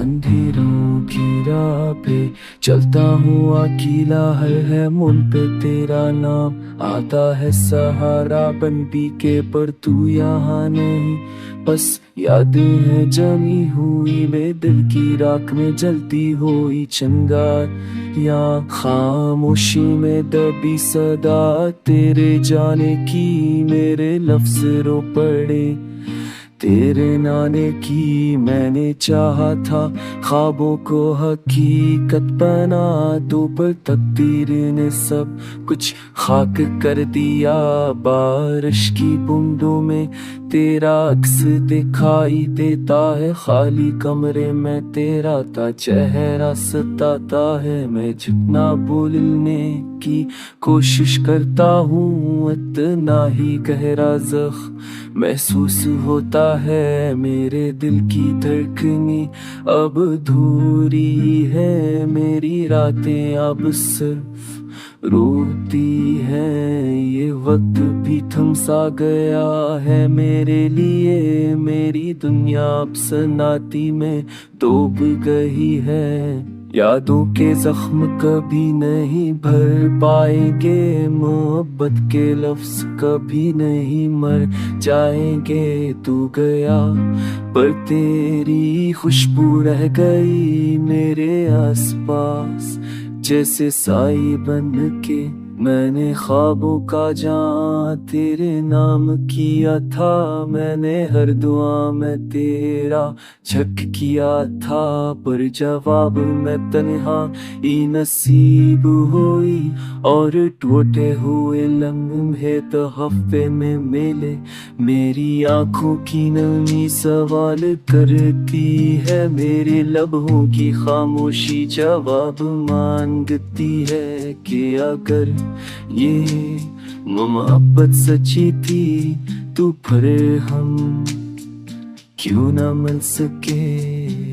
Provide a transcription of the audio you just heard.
अंधेरों की राह पे चलता हूँ अकेला, है मुन पे तेरा नाम आता है सहारा बन पी के, पर तू यहाँ नहीं। बस यादें हैं जमी हुई मेरे दिल की राख में जलती हुई चिंगार, या खामोशी में दबी सदा तेरे जाने की मेरे लफ्ज रो पड़े। तेरे नाने की मैंने चाहा था ख्वाबों को हकीकत बना दो, पर तकदीर ने सब कुछ खाक कर दिया। बारिश की बूंदों में तेरा अक्स दिखाई देता है, खाली कमरे में तेरा ता चेहरा सताता है। मैं जितना बोलने की कोशिश करता हूँ इतना ही गहरा जख्म महसूस होता है। मेरे दिल की धड़कनी अब अधूरी है, मेरी रातें अब सिर्फ रोती है। ये वक्त भी थम सा गया है मेरे लिए, मेरी दुनिया अब सन्नाटी में डूब गई है। यादों के जख्म कभी नहीं भर पाएंगे, मोहब्बत के लफ्ज कभी नहीं मर जाएंगे। तू गया पर तेरी खुशबू रह गई मेरे आसपास, जैसे साई बन के मैंने ख्वाबों का जहां तेरे नाम किया था। मैंने हर दुआ में तेरा झक किया था, पर जवाब में तन्हा ही नसीब हुई। और टूटे हुए लम्हे तो हफ्ते में मिले, मेरी आंखों की नमी सवाल करती है, मेरे लबों की खामोशी जवाब मांगती है। कि अगर ये मोहब्बत सच्ची थी तो फिर हम क्यों ना मिल सके।